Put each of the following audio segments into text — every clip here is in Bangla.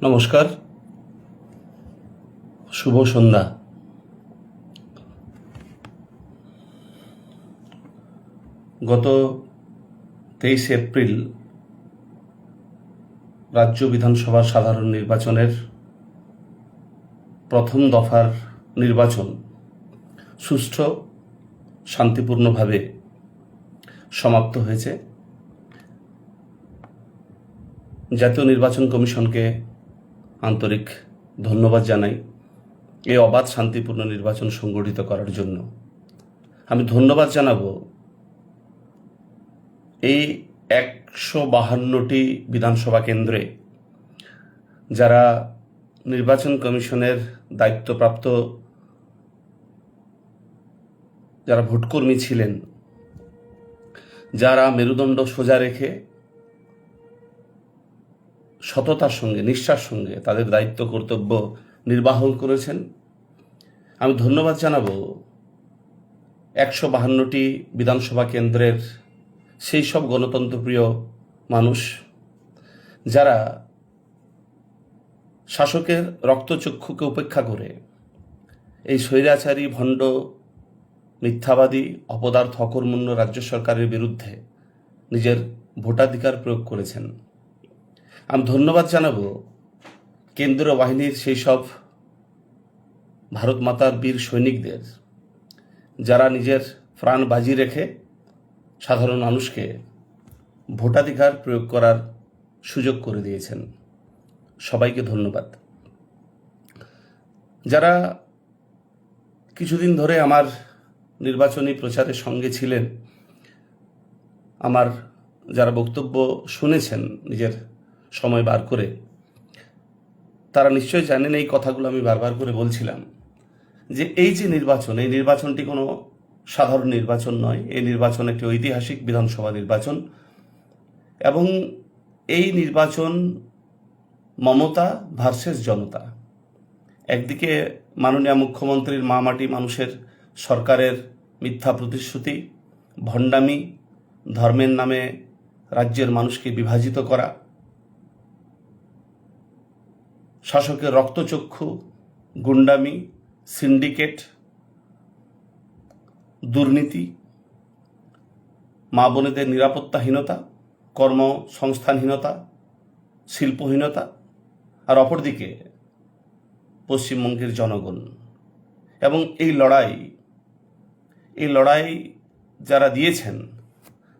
নমস্কার, শুভ সন্ধ্যা। গত 23 এপ্রিল রাজ্য বিধানসভার সাধারণ নির্বাচনের প্রথম দফার নির্বাচন সুষ্ঠু শান্তিপূর্ণভাবে সমাপ্ত হয়েছে। জাতীয় নির্বাচন কমিশনকে আন্তরিক ধন্যবাদ জানাই এই অবাধ শান্তিপূর্ণ নির্বাচন সংগঠিত করার জন্য। আমি ধন্যবাদ জানাবো এই 152টি বিধানসভা কেন্দ্রে যারা নির্বাচন কমিশনের দায়িত্বপ্রাপ্ত যারা ভোটকর্মী ছিলেন, যারা মেরুদণ্ড সোজা রেখে সততার সঙ্গে নিষ্ঠার সঙ্গে তাদের দায়িত্ব কর্তব্য নির্বাহন করেছেন। আমি ধন্যবাদ জানাবো 152টি বিধানসভা কেন্দ্রের সেই সব গণতন্ত্রপ্রিয় মানুষ যারা শাসকের রক্তচক্ষুকে উপেক্ষা করে এই স্বৈরাচারী ভণ্ড মিথ্যাবাদী অপদার্থ অকর্মণ্য রাজ্য সরকারের বিরুদ্ধে নিজের ভোটাধিকার প্রয়োগ করেছেন। আমি ধন্যবাদ জানাবো কেন্দ্রীয় বাহিনীর সেই সব ভারত মাতার বীর সৈনিকদের যারা নিজের প্রাণ বাজি রেখে সাধারণ মানুষকে ভোটাধিকার প্রয়োগ করার সুযোগ করে দিয়েছেন। সবাইকে ধন্যবাদ। যারা কিছুদিন ধরে আমার নির্বাচনী প্রচারের সঙ্গে ছিলেন, আমার যারা বক্তব্য শুনেছেন নিজের সময় বার করে, তারা নিশ্চয়ই জানেন এই কথাগুলো আমি বারবার করে বলছিলাম যে এই যে নির্বাচন, এই নির্বাচনটি কোনো সাধারণ নির্বাচন নয়। এই নির্বাচন একটি ঐতিহাসিক বিধানসভা নির্বাচন এবং এই নির্বাচন মমতা ভার্সেস জনতা। একদিকে মাননীয় মুখ্যমন্ত্রীর মা মাটি মানুষের সরকারের মিথ্যা প্রতিশ্রুতি, ভণ্ডামি, ধর্মের নামে রাজ্যের মানুষকে বিভাজিত করা, শাসকের রক্তচক্ষু, গুন্ডামি, সিন্ডিকেট, দুর্নীতি, মা বোনেদের নিরাপত্তাহীনতা, কর্মসংস্থানহীনতা, শিল্পহীনতা, আর অপরদিকে পশ্চিমবঙ্গের জনগণ। এবং এই লড়াই যারা দিয়েছেন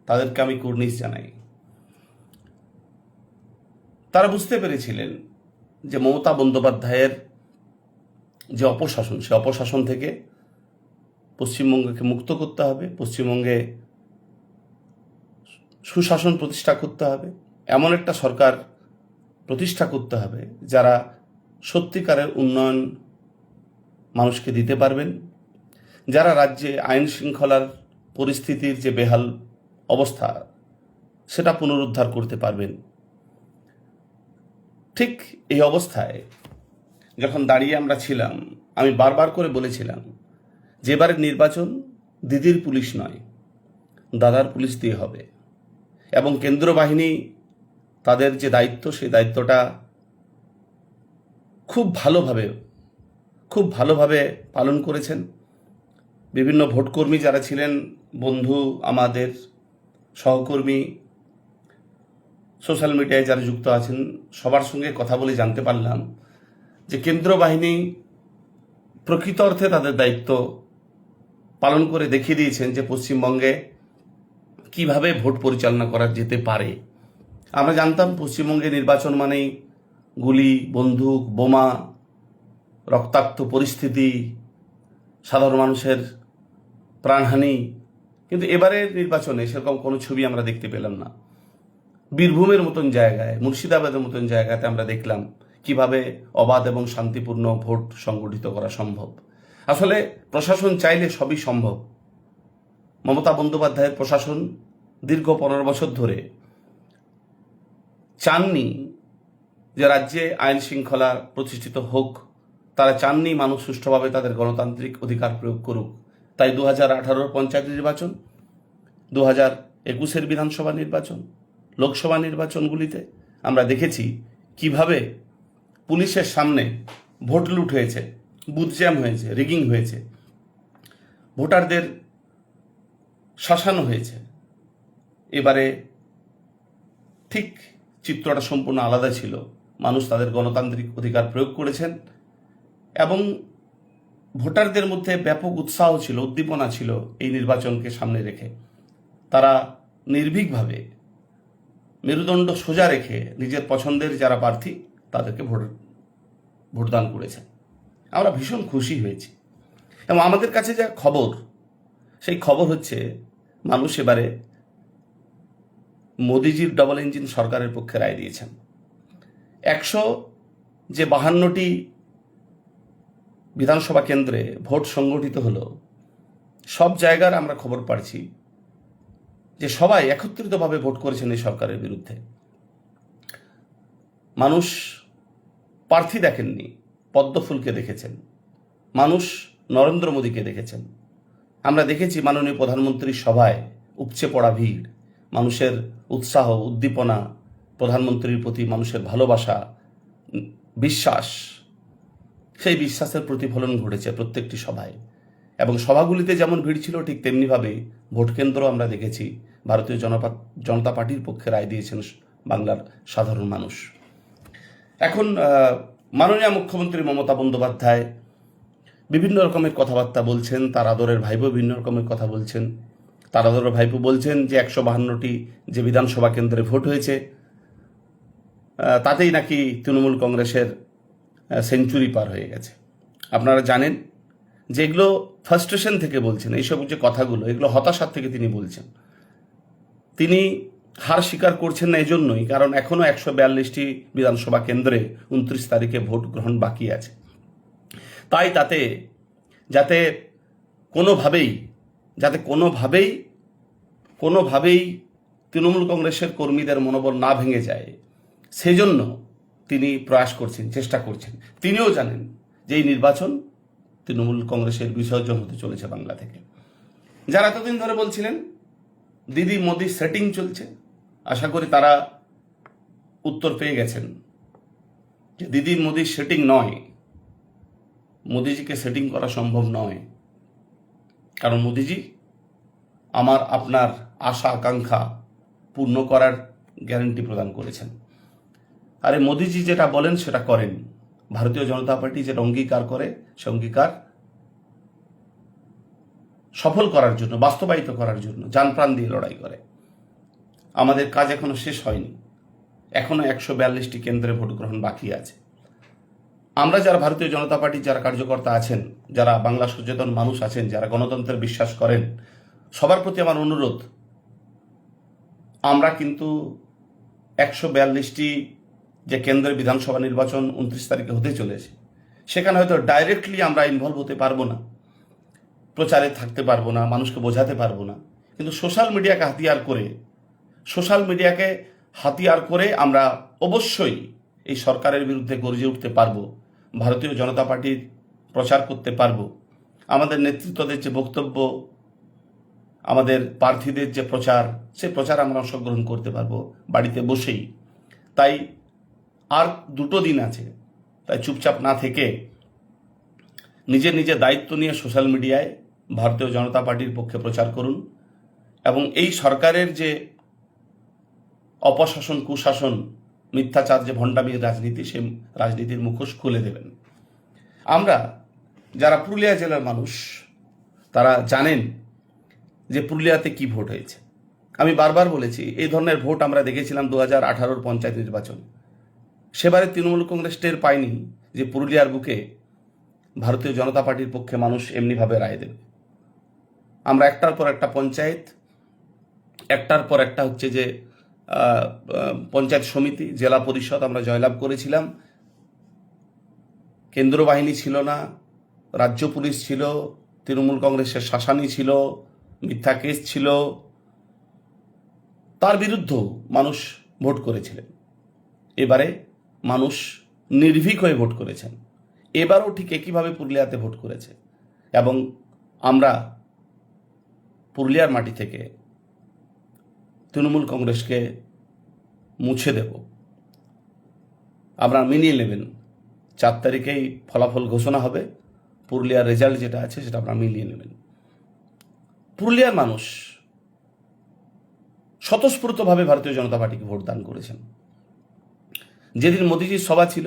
তাদেরকে আমি কুর্নিশ জানাই। তারা বুঝতে পেরেছিলেন যে মমতা বন্দ্যোপাধ্যায়ের যে অপশাসন, সে অপশাসন থেকে পশ্চিমবঙ্গকে মুক্ত করতে হবে, পশ্চিমবঙ্গে সুশাসন প্রতিষ্ঠা করতে হবে, এমন একটা সরকার প্রতিষ্ঠা করতে হবে যারা সত্যিকারের উন্নয়ন মানুষকে দিতে পারবেন, যারা রাজ্যে আইন শৃঙ্খলার পরিস্থিতির যে বেহাল অবস্থা সেটা পুনরুদ্ধার করতে পারবেন। ঠিক এই অবস্থায় যখন দাঁড়িয়ে আমরা ছিলাম, আমি বারবার করে বলেছিলাম যে এবারের নির্বাচন দিদির পুলিশ নয়, দাদার পুলিশ দিয়ে হবে এবং কেন্দ্র বাহিনী তাদের যে দায়িত্ব, সেই দায়িত্বটা খুব ভালোভাবে পালন করেছেন। বিভিন্ন ভোটকর্মী যারা ছিলেন, বন্ধু, আমাদের সহকর্মী, সোশ্যাল মিডিয়ায় যারা যুক্ত আছেন, সবার সঙ্গে কথা বলে জানতে পারলাম যে কেন্দ্র বাহিনী প্রকৃত অর্থে তাদের দায়িত্ব পালন করে দেখিয়ে দিয়েছেন যে পশ্চিমবঙ্গে কিভাবে ভোট পরিচালনা করা যেতে পারে। আমরা জানতাম পশ্চিমবঙ্গে নির্বাচন মানেই গুলি, বন্দুক, বোমা, রক্তাক্ত পরিস্থিতি, সাধারণ মানুষের প্রাণহানি, কিন্তু এবারের নির্বাচনে সেরকম কোনো ছবি আমরা দেখতে পেলাম না। বীরভূমের মতন জায়গায়, মুর্শিদাবাদের মতন জায়গাতে আমরা দেখলাম কিভাবে অবাধ এবং শান্তিপূর্ণ ভোট সংগঠিত করা সম্ভব। আসলে প্রশাসন চাইলে সবই সম্ভব। মমতা বন্দ্যোপাধ্যায়ের প্রশাসন দীর্ঘ 15 বছর ধরে চাননি যে রাজ্যে আইন শৃঙ্খলা প্রতিষ্ঠিত হোক, তারা চাননি মানুষ সুষ্ঠুভাবে তাদের গণতান্ত্রিক অধিকার প্রয়োগ করুক। তাই 2018 পঞ্চায়েত নির্বাচন, 2021 বিধানসভা নির্বাচন, লোকসভা নির্বাচনগুলিতে আমরা দেখেছি কিভাবে পুলিশের সামনে ভোট লুট হয়েছে, বুথ জ্যাম হয়েছে, রিগিং হয়েছে, ভোটারদের শাসানো হয়েছে। এবারে ঠিক চিত্রটা সম্পূর্ণ আলাদা ছিল। মানুষ তাদের গণতান্ত্রিক অধিকার প্রয়োগ করেছেন এবং ভোটারদের মধ্যে ব্যাপক উৎসাহ ছিল, উদ্দীপনা ছিল এই নির্বাচনকে সামনে রেখে। তারা নির্ভীকভাবে মেরুদণ্ড সোজা রেখে নিজের পছন্দের যারা প্রার্থী তাদেরকে ভোটদান করেছেন। আমরা ভীষণ খুশি হয়েছি এবং আমাদের কাছে যা খবর, সেই খবর হচ্ছে মানুষ এবারে মোদিজির ডবল ইঞ্জিন সরকারের পক্ষে রায় দিয়েছেন। 152টি বিধানসভা কেন্দ্রে ভোট সংগঠিত হলো, সব জায়গার আমরা খবর পাচ্ছি যে সবাই একত্রিতভাবে ভোট করেছেন এই সরকারের বিরুদ্ধে। মানুষ প্রার্থী দেখেননি, পদ্মফুলকে দেখেছেন, মানুষ নরেন্দ্র মোদীকে দেখেছেন। আমরা দেখেছি মাননীয় প্রধানমন্ত্রীর সভায় উপচে পড়া ভিড়, মানুষের উৎসাহ, উদ্দীপনা, প্রধানমন্ত্রীর প্রতি মানুষের ভালোবাসা, বিশ্বাস, সেই বিশ্বাসের প্রতিফলন ঘটেছে প্রত্যেকটি সভায়। এবং সভাগুলিতে যেমন ভিড় ছিল ঠিক তেমনিভাবে ভোট কেন্দ্র আমরা দেখেছি ভারতীয় জনতা পার্টির পক্ষে রায় দিয়েছেন বাংলার সাধারণ মানুষ। এখন মাননীয় মুখ্যমন্ত্রী মমতা বন্দ্যোপাধ্যায় বিভিন্ন রকমের কথাবার্তা বলছেন, তার আদরের ভাইপো বিভিন্ন রকমের কথা বলছেন। তার আদরের ভাইপো বলছেন যে 152টি যে বিধানসভা কেন্দ্রে ভোট হয়েছে তাতেই নাকি তৃণমূল কংগ্রেসের সেঞ্চুরি পার হয়ে গেছে। আপনারা জানেন যে এগুলো ফার্স্ট্রেশন থেকে বলছেন, এইসব যে কথাগুলো এগুলো হতাশার থেকে তিনি বলছেন। তিনি হার স্বীকার করছেন না এজন্যই কারণ এখনও 142টি বিধানসভা কেন্দ্রে 29 তারিখে ভোট গ্রহণ বাকি আছে। তাই যাতে কোনোভাবেই তৃণমূল কংগ্রেসের কর্মীদের মনোবল না ভেঙে যায় সেজন্য তিনি প্রয়াস করছেন, চেষ্টা করছেন। তিনিও জানেন যে এই নির্বাচন তৃণমূল কংগ্রেসের বিসর্জন হতে চলেছে বাংলা থেকে। যারা এতদিন ধরে বলছিলেন দিদি মোদি সেটিং চলছে, আশা করি তারা উত্তর পেয়ে গেছেন যে দিদি মোদি সেটিং নয়, মোদিজিকে সেটিং করা সম্ভব নয়। কারণ মোদিজি আমার আপনার আশা আকাঙ্ক্ষা পূর্ণ করার গ্যারান্টি প্রদান করেছেন। আরে মোদিজি যেটা বলেন সেটা করেন। ভারতীয় জনতা পার্টি যেটা অঙ্গীকার করে সে অঙ্গীকার সফল করার জন্য, বাস্তবায়িত করার জন্য জানপ্রাণ দিয়ে লড়াই করে। আমাদের কাজ এখনো শেষ হয়নি, এখনো 142টি কেন্দ্রে ভোট গ্রহণ বাকি আছে। আমরা যারা ভারতীয় জনতা পার্টির যারা কার্যকর্তা আছেন, যারা বাংলা সচেতন মানুষ আছেন, যারা গণতন্ত্রে বিশ্বাস করেন, সবার প্রতি আমার অনুরোধ, আমরা কিন্তু 142টি যে কেন্দ্রের বিধানসভা নির্বাচন 29 তারিখে হতে চলেছে সেখানে হয়তো ডাইরেক্টলি আমরা ইনভলভ হতে পারবো না, প্রচারে থাকতে পারবো না, মানুষকে বোঝাতে পারবো না, কিন্তু সোশ্যাল মিডিয়াকে হাতিয়ার করে আমরা অবশ্যই এই সরকারের বিরুদ্ধে গর্জে উঠতে পারবো, ভারতীয় জনতা পার্টির প্রচার করতে পারবো, আমাদের নেতৃত্বদের যে বক্তব্য, আমাদের প্রার্থীদের যে প্রচার, সে প্রচার আমরা অংশগ্রহণ করতে পারবো বাড়িতে বসেই। তাই আর 2 দিন আছে, তাই চুপচাপ না থেকে নিজের দায়িত্ব নিয়ে সোশ্যাল মিডিয়ায় ভারতীয় জনতা পার্টির পক্ষে প্রচার করুন এবং এই সরকারের যে অপশাসন, কুশাসন, মিথ্যাচার, যে ভণ্ডামির রাজনীতি, সেই রাজনীতির মুখোশ খুলে দেবেন। আমরা যারা পুরুলিয়া জেলার মানুষ তারা জানেন যে পুরুলিয়াতে কি ভোট হয়েছে। আমি বারবার বলেছি এই ধরনের ভোট আমরা দেখেছিলাম 2018 পঞ্চায়েত নির্বাচন। সেবারে তৃণমূল কংগ্রেস টের পায়নি যে পুরুলিয়ার বুকে ভারতীয় জনতা পার্টির পক্ষে মানুষ এমনিভাবে রায় দেবে। আমরা একটার পর একটা পঞ্চায়েত, একটার পর একটা হচ্ছে যে পঞ্চায়েত সমিতি, জেলা পরিষদ আমরা জয়লাভ করেছিলাম। কেন্দ্র বাহিনী ছিল না, রাজ্য পুলিশ ছিল, তৃণমূল কংগ্রেসের শাসানি ছিল, মিথ্যা কেস ছিল, তার বিরুদ্ধেও মানুষ ভোট করেছিলেন। এবারে মানুষ নির্ভীক হয়ে ভোট করেছেন। এবারও ঠিক একইভাবে পুরুলিয়াতে ভোট করেছে এবং আমরা পুরুলিয়ার মাটি থেকে তৃণমূল কংগ্রেসকে মুছে দেব। আপনারা মিলিয়ে নেবেন 4 তারিখেই ফলাফল ঘোষণা হবে। পুরুলিয়ার রেজাল্ট যেটা আছে সেটা আপনারা মিলিয়ে নেবেন। পুরুলিয়ার মানুষ স্বতঃস্ফূর্তভাবে ভারতীয় জনতা পার্টিকে ভোট দান করেছেন। যেদিন মোদিজির সভা ছিল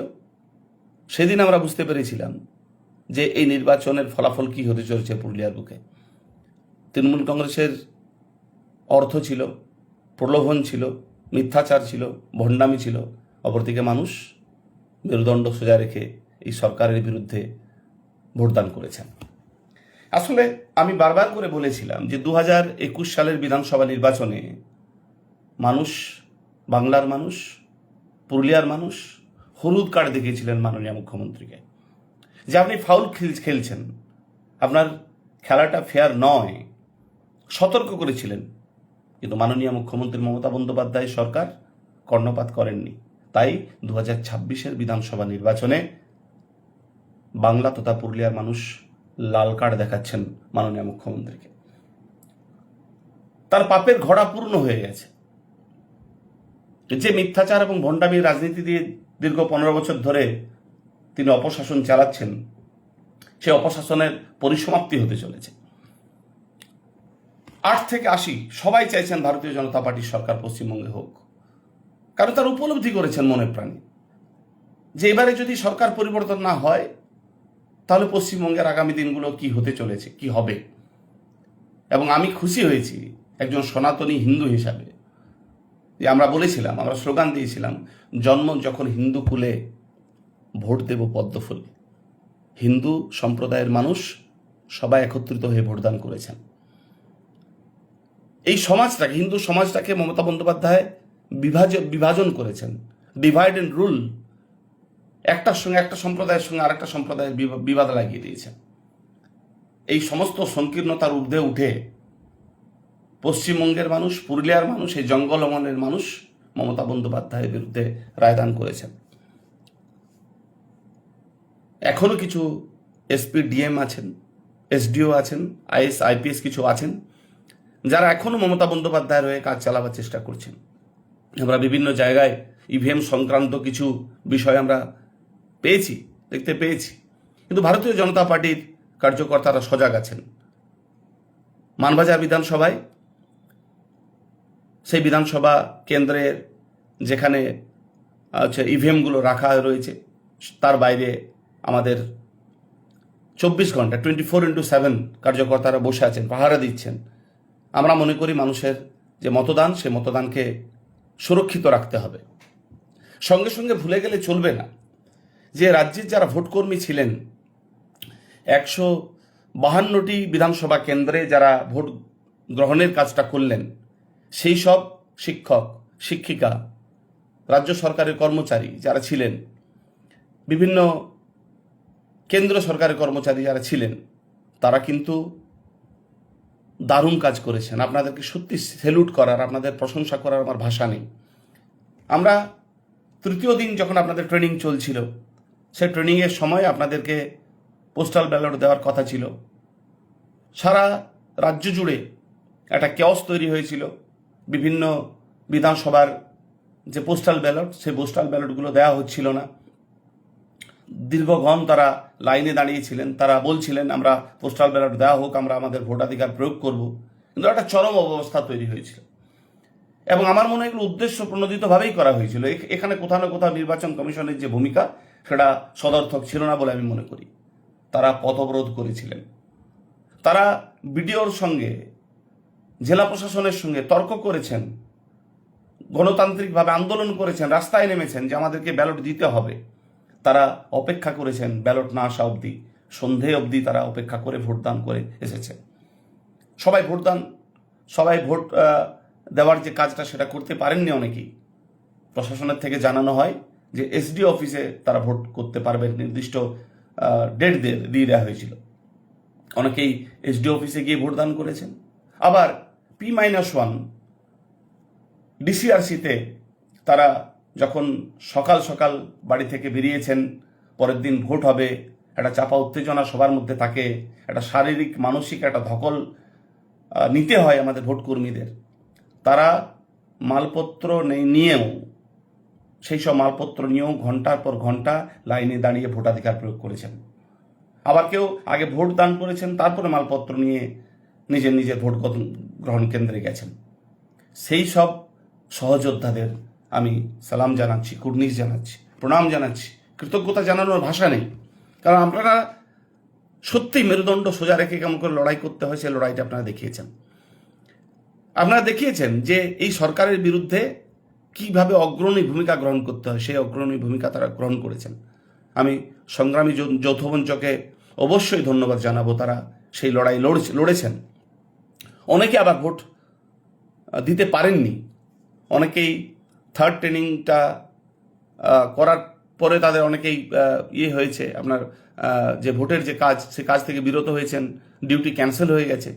সেদিন আমরা বুঝতে পেরেছিলাম যে এই নির্বাচনের ফলাফল কি হতে চলেছে পুরুলিয়ার বুকে। তৃণমূল কংগ্রেসের অর্থ ছিল, প্রলোভন ছিল, মিথ্যাচার ছিল, ভণ্ডামি ছিল, অপরদিকে মানুষ মেরুদণ্ড সোজা রেখে এই সরকারের বিরুদ্ধে ভোটদান করেছেন। আসলে আমি বারবার করে বলেছিলাম যে 2021 সালের বিধানসভা নির্বাচনে মানুষ, বাংলার মানুষ, পুরুলিয়ার মানুষ হলুদ কার্ড দেখিয়েছিলেন মাননীয় মুখ্যমন্ত্রীকে, যে আপনি ফাউল খেলছেন, আপনার খেলাটা ফেয়ার নয়, সতর্ক করেছিলেন। কিন্তু মাননীয় মুখ্যমন্ত্রী মমতা বন্দ্যোপাধ্যায় সরকার কর্ণপাত করেননি। তাই 2026-এর বিধানসভা নির্বাচনে বাংলা তথা পুরুলিয়ার মানুষ লাল কার্ড দেখাচ্ছেন মাননীয় মুখ্যমন্ত্রীকে। তার পাপের ঘোড়া পূর্ণ হয়ে গেছে। যে মিথ্যাচার এবং ভণ্ডামির রাজনীতি দিয়ে দীর্ঘ 15 বছর ধরে তিনি অপশাসন চালাচ্ছেন, সে অপশাসনের পরিসমাপ্তি হতে চলেছে। 8 থেকে 80 সবাই চাইছেন ভারতীয় জনতা পার্টির সরকার পশ্চিমবঙ্গে হোক, কারণ তারা উপলব্ধি করেছেন মনে প্রাণে যে এবারে যদি সরকার পরিবর্তন না হয় তাহলে পশ্চিমবঙ্গের আগামী দিনগুলো কি হতে চলেছে, কি হবে। এবং আমি খুশি হয়েছি একজন সনাতনী হিন্দু হিসাবে যে আমরা বলেছিলাম, আমরা স্লোগান দিয়েছিলাম, জন্ম যখন হিন্দু কুলে ভোট দেব পদ্ম ফুলে। হিন্দু সম্প্রদায়ের মানুষ সবাই একত্রিত হয়ে ভোটদান করেছেন। এই সমাজটাকে, হিন্দু সমাজটাকে মমতা বন্দ্যোপাধ্যায় বিভাজন করেছেন, ডিভাইড অ্যান্ড রুল। একটার সঙ্গে একটা সম্প্রদায়ের সঙ্গে আরেকটা সম্প্রদায়ের বিবাদ লাগিয়ে দিয়েছেন। এই সমস্ত সংকীর্ণতার ঊর্ধ্বে উঠে পশ্চিমবঙ্গের মানুষ, পুরুলিয়ার মানুষ, এই জঙ্গলমনের মানুষ মমতা বন্দ্যোপাধ্যায়ের বিরুদ্ধে রায়দান করেছেন। এখনো কিছু এসপি, ডিএম আছেন, এসডিও আছেন, আইএস, আইপিএস কিছু আছেন যারা এখনো মমতা বন্দ্যোপাধ্যায়ের হয়ে কাজ চালাবার চেষ্টা করছেন। আমরা বিভিন্ন জায়গায় ইভিএম সংক্রান্ত কিছু বিষয় আমরা দেখতে পেয়েছি। কিন্তু ভারতীয় জনতা পার্টির কার্যকর্তারা সজাগ আছেন। মানবাজার বিধানসভায়, সেই বিধানসভা কেন্দ্রের যেখানে ইভিএমগুলো রাখা রয়েছে তার বাইরে আমাদের 24 ঘন্টা 24x7 কার্যকর্তারা বসে আছেন, পাহারা দিচ্ছেন। আমরা মনে করি মানুষের যে মতদান, সে মতদানকে সুরক্ষিত রাখতে হবে। সঙ্গে সঙ্গে ভুলে গেলে চলবে না যে রাজ্যের যারা ভোটকর্মী ছিলেন, 152টি বিধানসভা কেন্দ্রে যারা ভোট গ্রহণের কাজটা করলেন, সেই সব শিক্ষক, শিক্ষিকা, রাজ্য সরকারের কর্মচারী যারা ছিলেন, বিভিন্ন কেন্দ্র সরকারের কর্মচারী যারা ছিলেন, তারা কিন্তু দারুণ কাজ করেছেন। আপনাদেরকে সত্যি স্যালুট করার, আপনাদের প্রশংসা করার আমার ভাষা নেই। আমরা তৃতীয় দিন যখন আপনাদের ট্রেনিং চলছিল, সেই ট্রেনিংয়ের সময় আপনাদেরকে পোস্টাল ব্যালট দেওয়ার কথা ছিল। সারা রাজ্য জুড়ে একটা কেওস তৈরি হয়েছিল। বিভিন্ন বিধানসভার যে পোস্টাল ব্যালট, সেই পোস্টাল ব্যালটগুলো দেওয়া হচ্ছিল না। দীর্ঘক্ষণ তারা লাইনে দাঁড়িয়েছিলেন, তারা বলছিলেন আমরা পোস্টাল ব্যালট দেওয়া হোক, আমরা আমাদের ভোটাধিকার প্রয়োগ করব। কিন্তু একটা চরম অবস্থা তৈরি হয়েছিল এবং আমার মনে হয় এগুলো উদ্দেশ্য প্রণোদিতভাবেই করা হয়েছিল। এখানে কোথাও না কোথাও নির্বাচন কমিশনের যে ভূমিকা, সেটা সদর্থক ছিল না বলে আমি মনে করি। তারা পথ অবরোধ করেছিলেন, তারা বিডিওর সঙ্গে, জেলা প্রশাসনের সঙ্গে তর্ক করেছেন, গণতান্ত্রিকভাবে আন্দোলন করেছেন, রাস্তায় নেমেছেন যে আমাদেরকে ব্যালট দিতে হবে। তারা অপেক্ষা করেছেন ব্যালট না আসা অবধি, সন্ধে অবধি তারা অপেক্ষা করে ভোটদান করে এসেছে। সবাই ভোট দেওয়ার যে কাজটা সেটা করতে পারেননি অনেকেই। প্রশাসনের থেকে জানানো হয় যে এসডি অফিসে তারা ভোট করতে পারবেন, নির্দিষ্ট ডেট দিয়ে দেওয়া হয়েছিল। অনেকেই এসডি অফিসে গিয়ে ভোটদান করেছেন। আবার P-1 ডিসিআরসিতে তারা যখন সকাল সকাল বাড়ি থেকে বেরিয়েছেন, পরের দিন ভোট হবে, একটা চাপা উত্তেজনা সবার মধ্যে থাকে, একটা শারীরিক মানসিক একটা ধকল নিতে হয় আমাদের ভোট কর্মীদের। তারা মালপত্র নিয়েও সেই সব মালপত্র নিয়েও ঘন্টার পর ঘন্টা লাইনে দাঁড়িয়ে ভোটাধিকার প্রয়োগ করেছেন। আবার কেউ আগে ভোট দান করেছেন, তারপরে মালপত্র নিয়ে নিজের নিজের ভোট গ্রহণ কেন্দ্রে গেছেন। সেই সব সহযোদ্ধাদের আমি সালাম জানাচ্ছি, কুর্নিশ জানাচ্ছি, প্রণাম জানাচ্ছি। কৃতজ্ঞতা জানানোর ভাষা নেই, কারণ আপনারা সত্যিই মেরুদণ্ড সোজা রেখে কেমন করে লড়াই করতে হয় সেই লড়াইটা আপনারা দেখিয়েছেন। আপনারা দেখিয়েছেন যে এই সরকারের বিরুদ্ধে কিভাবে অগ্রণী ভূমিকা গ্রহণ করতে হয়, সেই অগ্রণী ভূমিকা তারা গ্রহণ করেছেন। আমি সংগ্রামী যৌথ মঞ্চকে অবশ্যই ধন্যবাদ জানাবো, তারা সেই লড়াই লড়েছেন। অনেকে আবার ভোট দিতে পারেননি, অনেকেই থার্ড ট্রেনিংটা করার পরে তাদের অনেকেই হয়েছে, আপনার যে ভোটের যে কাজ, সে কাজ থেকে বিরত হয়েছেন, ডিউটি ক্যান্সেল হয়ে গেছে।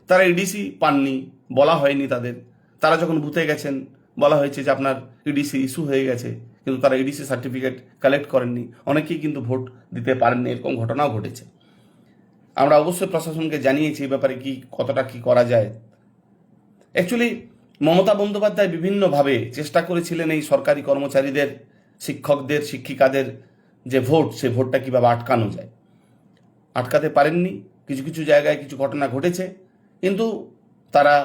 তারা ইডিসি পাননি, বলা হয়নি তাদের। তারা যখন বুথে গেছেন বলা হয়েছে যে আপনার ইডিসি ইস্যু হয়ে গেছে, কিন্তু তারা ইডিসি সার্টিফিকেট কালেক্ট করেননি। অনেকেই কিন্তু ভোট দিতে পারেননি, এরকম ঘটনাও ঘটেছে। আমরা অবশ্যই প্রশাসনকে জানিয়েছি এই ব্যাপারে কতটা কি করা যায়। অ্যাকচুয়ালি মমতা বন্দ্যোপাধ্যায় বিভিন্নভাবে চেষ্টা করেছিলেন এই সরকারি কর্মচারীদের, শিক্ষকদের, শিক্ষিকাদের যে ভোট, সে ভোটটা কীভাবে আটকানো যায়। আটকাতে পারেননি, কিছু কিছু জায়গায় কিছু ঘটনা ঘটেছে, কিন্তু তারা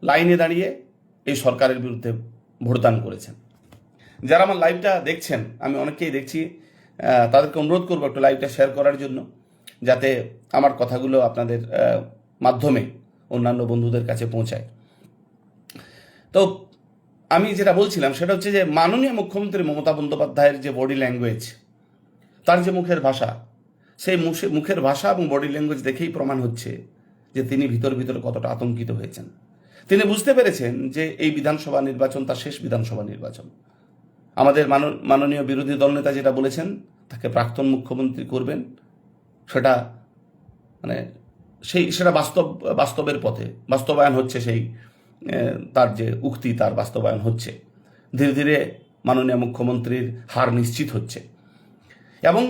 লাইনে দাঁড়িয়ে এই সরকারের বিরুদ্ধে ভোটদান করেছেন। যারা আমার লাইভটা দেখছেন, আমি অনেককেই দেখছি, তাদেরকে অনুরোধ করবো একটু লাইভটা শেয়ার করার জন্য, যাতে আমার কথাগুলো আপনাদের মাধ্যমে অন্যান্য বন্ধুদের কাছে পৌঁছায়। তো আমি যেটা বলছিলাম সেটা হচ্ছে যে মাননীয় মুখ্যমন্ত্রী মমতা বন্দ্যোপাধ্যায়ের যে বডি ল্যাঙ্গুয়েজ, তার যে মুখের ভাষা, সেই মুখের ভাষা এবং বডি ল্যাঙ্গুয়েজ দেখেই প্রমাণ হচ্ছে যে তিনি ভিতরে কতটা আতঙ্কিত হয়েছেন। তিনি বুঝতে পেরেছেন যে এই বিধানসভা নির্বাচন তার শেষ বিধানসভা নির্বাচন। আমাদের মাননীয় বিরোধী দলনেতা যেটা বলেছেন, তাকে প্রাক্তন মুখ্যমন্ত্রী করবেন, সেটা মানে সেটা বাস্তবের পথে বাস্তবায়ন হচ্ছে। সেই তার যে উক্তি, তার বাস্তবায়ন হচ্ছে। ধীরে ধীরে মাননীয় মুখ্যমন্ত্রীর হার নিশ্চিত হচ্ছে। এবং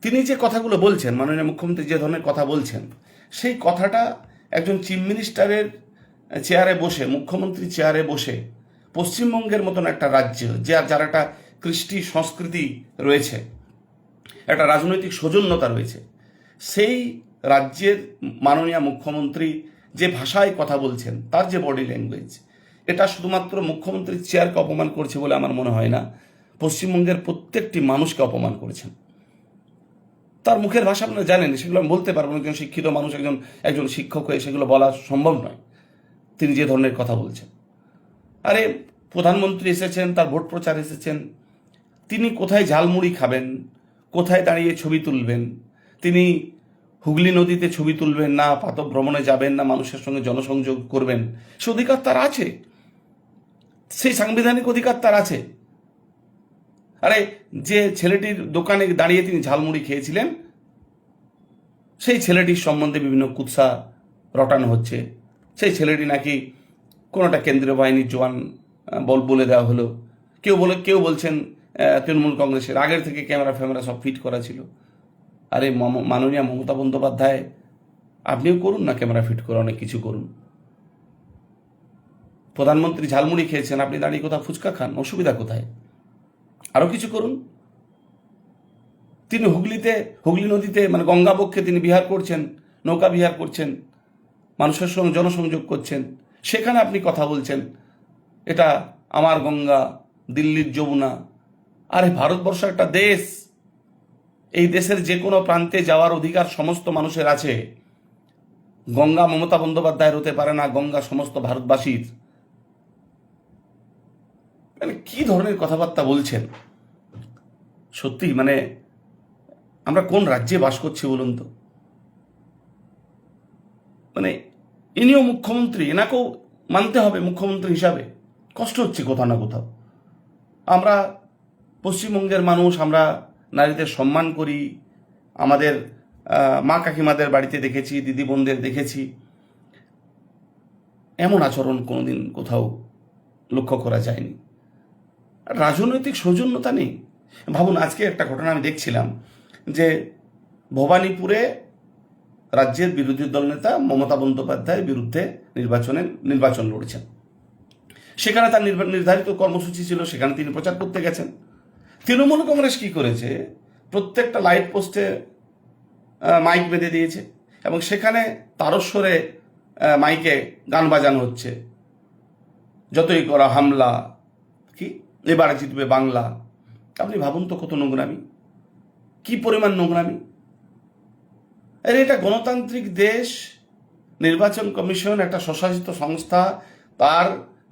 তিনি যে কথাগুলো বলছেন, মাননীয় মুখ্যমন্ত্রী যে ধরনের কথা বলছেন, সেই কথাটা একজন চিফ মিনিস্টারের চেয়ারে বসে, মুখ্যমন্ত্রীর চেয়ারে বসে, পশ্চিমবঙ্গের মতন একটা রাজ্য, যার একটা কৃষ্টি সংস্কৃতি রয়েছে, একটা রাজনৈতিক সৌজন্যতা রয়েছে, সেই রাজ্যের মাননীয় মুখ্যমন্ত্রী যে ভাষায় কথা বলছেন, তার যে বডি ল্যাঙ্গুয়েজ, এটা শুধুমাত্র মুখ্যমন্ত্রীর চেয়ারকে অপমান করছে বলে আমার মনে হয় না, পশ্চিমবঙ্গের প্রত্যেকটি মানুষকে অপমান করেছেন। তার মুখের ভাষা আপনারা জানেন, সেগুলো আমি বলতে পারবো না। একজন শিক্ষিত মানুষ, একজন শিক্ষক হয়ে সেগুলো বলা সম্ভব নয়। তিনি যে ধরনের কথা বলছেন, আরে প্রধানমন্ত্রী এসেছেন, তার ভোট প্রচার এসেছেন, তিনি কোথায় ঝালমুড়ি খাবেন, কোথায় দাঁড়িয়ে ছবি তুলবেন, তিনি হুগলি নদীতে ছবি তুলবেন না, পাতক ভ্রমণে যাবেন না, মানুষের সঙ্গে জনসংযোগ করবেন, সে অধিকার তার আছে, সেই সাংবিধানিক অধিকার তার আছে। আরে যে ছেলেটির দোকানে দাঁড়িয়ে তিনি ঝালমুড়ি খেয়েছিলেন, সেই ছেলেটির সম্বন্ধে বিভিন্ন কুৎসা রটানো হচ্ছে। সেই ছেলেটি নাকি কোনোটা কেন্দ্রীয় বাহিনীর জওয়ান বলে দেওয়া হলো। কেউ বলছেন তৃণমূল কংগ্রেসের, আগের থেকে ক্যামেরা ফ্যামেরা সব ফিট করা ছিল। আরে মাননীয় মমতা বন্দ্যোপাধ্যায়, আপনিও করুন না ক্যামেরা ফিট করে, অনেক কিছু করুন। প্রধানমন্ত্রী ঝালমুড়ি খেয়েছেন, আপনি দাঁড়িয়ে কোথাও ফুচকা খান, অসুবিধা কোথায়? আরও কিছু করুন। তিনি হুগলি নদীতে মানে গঙ্গাবক্ষে তিনি বিহার করছেন, নৌকা বিহার করছেন, মানুষের সঙ্গে জনসংযোগ করছেন, সেখানে আপনি কথা বলছেন এটা আমার গঙ্গা, দিল্লির যমুনা। আরে ভারতবর্ষ একটা দেশ, এই দেশের যে কোনো প্রান্তে যাওয়ার অধিকার সমস্ত মানুষের আছে। গঙ্গা মমতা বন্দ্যোপাধ্যায়ের হতে পারে না, গঙ্গা সমস্ত ভারতবাসীর। মানে কি ধরনের কথাবার্তা বলছেন সত্যি, মানে আমরা কোন রাজ্যে বাস করছি বলুন তো? মানে ইনিও মুখ্যমন্ত্রী, এনাকেও মানতে হবে মুখ্যমন্ত্রী হিসাবে। কষ্ট হচ্ছে কোথাও না কোথাও। আমরা পশ্চিমবঙ্গের মানুষ, আমরা নারীদের সম্মান করি, আমাদের মা কাকিমাদের বাড়িতে দেখেছি, দিদি বোনদের দেখেছি, এমন আচরণ কোনোদিন কোথাও লক্ষ্য করা যায়নি। রাজনৈতিক সৌজন্যতা নেই। ভাবুন, আজকে একটা ঘটনা আমি দেখছিলাম যে ভবানীপুরে রাজ্যের বিরোধী দল নেতা মমতা বন্দ্যোপাধ্যায়ের বিরুদ্ধে নির্বাচন লড়ছেন। সেখানে তার নির্ধারিত কর্মসূচি ছিল, সেখানে তিনি প্রচার করতে গেছেন। তৃণমূল কংগ্রেস কি করেছে, প্রত্যেকটা লাইট পোস্টে মাইক বেঁধে দিয়েছে এবং সেখানে তারস্বরে মাইকে গান বাজানো হচ্ছে, যতই করা হামলা, কি এবারে জিতবে বাংলা। আপনি ভাবুন তো কত নোংরামি, কি পরিমাণ নোংরামি। আরে এটা গণতান্ত্রিক দেশ, নির্বাচন কমিশন একটা স্বশাসিত সংস্থা, তার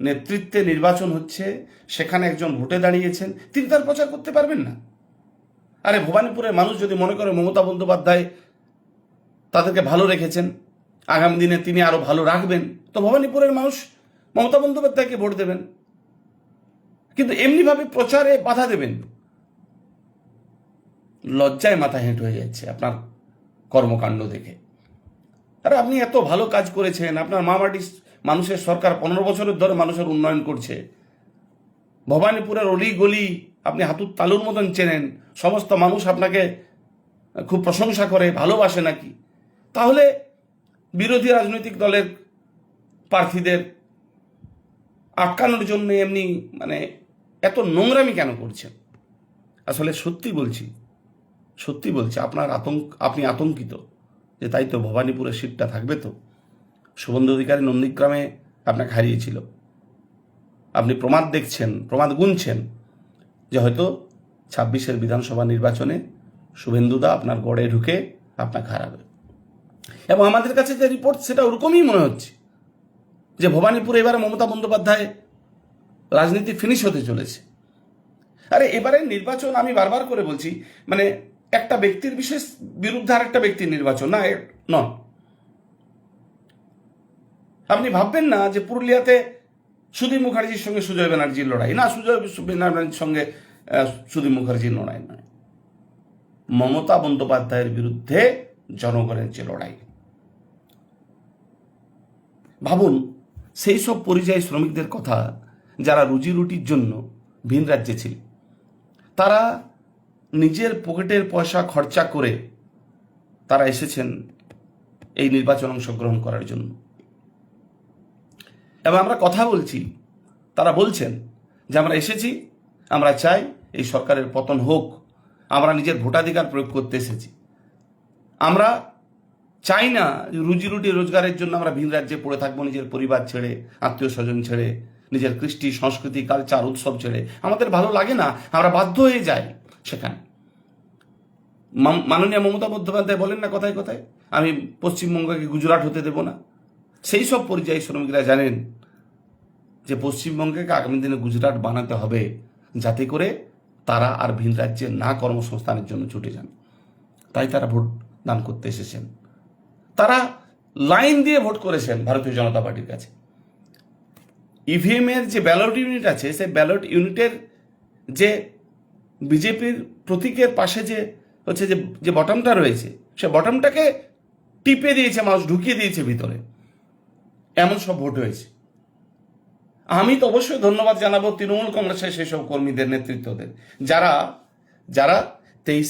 নেতৃত্বে নির্বাচন হচ্ছে, সেখানে একজন ভোটে দাঁড়িয়েছেন, তিনি তার প্রচার করতে পারবেন না? আরে ভবানীপুরের মানুষ যদি মনে করে মমতা বন্দ্যোপাধ্যায় তাদেরকে ভালো রেখেছেন, আগামী দিনে তিনি আরো ভালো রাখবেন, তো ভবানীপুরের মানুষ মমতা বন্দ্যোপাধ্যায়কে ভোট দেবেন। কিন্তু এমনিভাবে প্রচারে বাধা দেবেন, লজ্জায় মাথা হেঁট হয়ে যাচ্ছে আপনার কর্মকাণ্ড দেখে। আরে আপনি এত ভালো কাজ করেছেন, আপনার মামাটি মানুষের সরকার 15 বছরের ধরে মানুষের উন্নয়ন করছে, ভবানীপুরের অলি গলি আপনি হাতুর তালুর মতন চেনেন, সমস্ত মানুষ আপনাকে খুব প্রশংসা করে, ভালোবাসে নাকি? তাহলে বিরোধী রাজনৈতিক দলের প্রার্থীদের আটকানোর জন্য এমনি এত নোংরামি কেন করছেন? আসলে সত্যি বলছি আপনি আতঙ্কিত যে তাই তো ভবানীপুরের সিটটা থাকবে তো। শুভেন্দু অধিকারী নন্দীগ্রামে আপনাকে হারিয়েছিল, আপনি প্রমাদ গুনছেন যে হয়তো 26-এর বিধানসভা নির্বাচনে শুভেন্দুদা আপনার গড়ে ঢুকে আপনাকে হারাবে। এবং আমাদের কাছে যে রিপোর্ট সেটা ওরকমই মনে হচ্ছে যে ভবানীপুরে এবারে মমতা বন্দ্যোপাধ্যায় রাজনীতি ফিনিশ হতে চলেছে। আরে এবারে নির্বাচন, আমি বারবার করে বলছি, একটা ব্যক্তির বিশেষ বিরুদ্ধে আর একটা ব্যক্তির নির্বাচন নয়। আপনি ভাববেন না যে পুরুলিয়াতে সুদীপ মুখার্জির সঙ্গে সুজয় ব্যানার্জির লড়াই, না, সুজয় ব্যানার্জির সঙ্গে সুদীপ মুখার্জির লড়াই নয়, মমতা বন্দ্যোপাধ্যায়ের বিরুদ্ধে জনগণের যে লড়াই। ভাবুন সেই সব পরিযায়ী শ্রমিকদের কথা যারা রুজি রুটির জন্য ভিন রাজ্যে ছিল, তারা নিজের পকেটের পয়সা খরচা করে তারা এসেছেন এই নির্বাচন অংশগ্রহণ করার জন্য। এবং আমরা কথা বলছি, তারা বলছেন যে আমরা এসেছি, আমরা চাই এই সরকারের পতন হোক, আমরা নিজের ভোটাধিকার প্রয়োগ করতে এসেছি, আমরা চাই না রুজি রুটি রোজগারের জন্য আমরা ভিন রাজ্যে পড়ে থাকবো, নিজের পরিবার ছেড়ে, আত্মীয় স্বজন ছেড়ে, নিজের কৃষ্টি সংস্কৃতি কালচার উৎসব ছেড়ে। আমাদের ভালো লাগে না, আমরা বাধ্য হয়ে যাই সেখানে। মাননীয় মমতা বন্দ্যোপাধ্যায় বলেন না কথায় কথায়, আমি পশ্চিমবঙ্গকে গুজরাট হতে দেব না। সেই সব পরিযায়ী শ্রমিকরা জানেন যে পশ্চিমবঙ্গকে আগামী দিনে গুজরাট বানাতে হবে, যাতে করে তারা আর ভিন রাজ্যে না কর্মসংস্থানের জন্য ছুটে যান। তাই তারা ভোট দান করতে এসেছেন, তারা লাইন দিয়ে ভোট করেছেন ভারতীয় জনতা পার্টির কাছে। ইভিএম এর যে ব্যালট ইউনিট আছে, সেই ব্যালট ইউনিটের যে বিজেপির প্রতীকের পাশে যে বটমটা রয়েছে, সে বটমটাকে টিপে দিয়েছে মানুষ, ঢুকিয়ে দিয়েছে ভিতরে, এমন সব ভোট হয়েছে। আমি তো অবশ্যই ধন্যবাদ জানাবো তৃণমূল কংগ্রেসের সেই সব কর্মীদের, নেতৃত্বদের, যারা 23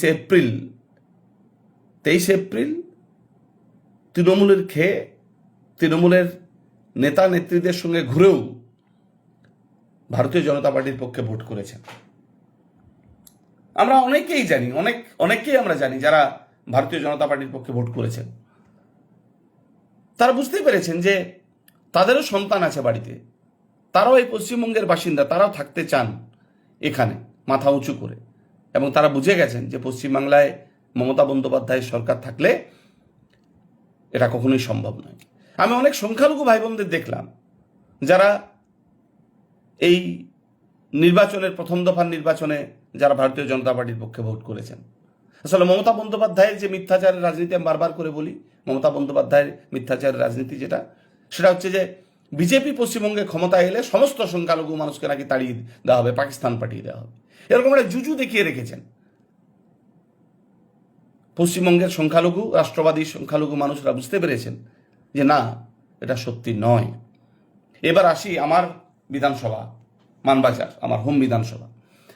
এপ্রিল তৃণমূলের খেয়ে, তৃণমূলের নেতা নেত্রীদের সঙ্গে ঘুরেও ভারতীয় জনতা পার্টির পক্ষে ভোট করেছেন। আমরা অনেকেই জানি, অনেককেই আমরা জানি যারা ভারতীয় জনতা পার্টির পক্ষে ভোট করেছেন। তারা বুঝতে পেরেছেন যে তাদেরও সন্তান আছে বাড়িতে, তারাও এই পশ্চিমবঙ্গের বাসিন্দা, তারাও থাকতে চান এখানে মাথা উঁচু করে। এবং তারা বুঝে গেছেন যে পশ্চিমবাংলায় মমতা বন্দ্যোপাধ্যায়ের সরকার থাকলে এটা কখনোই সম্ভব নয়। আমি অনেক সংখ্যালঘু ভাই বোনদের দেখলাম যারা এই নির্বাচনের, প্রথম দফার নির্বাচনে যারা ভারতীয় জনতা পার্টির পক্ষে ভোট করেছেন। আসলে মমতা বন্দ্যোপাধ্যায়ের যে মিথ্যাচারের রাজনীতি, আমি বারবার করে বলি, মমতা বন্দ্যোপাধ্যায়ের মিথ্যাচারের রাজনীতি সেটা হচ্ছে যে বিজেপি পশ্চিমবঙ্গে ক্ষমতায় এলে সমস্ত সংখ্যালঘু মানুষকে নাকি তাড়িয়ে দেওয়া হবে, পাকিস্তান পাঠিয়ে দেওয়া হবে, এরকম একটা জুজু দেখিয়ে রেখেছেন। পশ্চিমবঙ্গের সংখ্যালঘু, রাষ্ট্রবাদী সংখ্যালঘু মানুষরা বুঝতে পেরেছেন যে না, এটা সত্যি নয়। এবার আসি আমার বিধানসভা মানবাজার, আমার হোম বিধানসভা।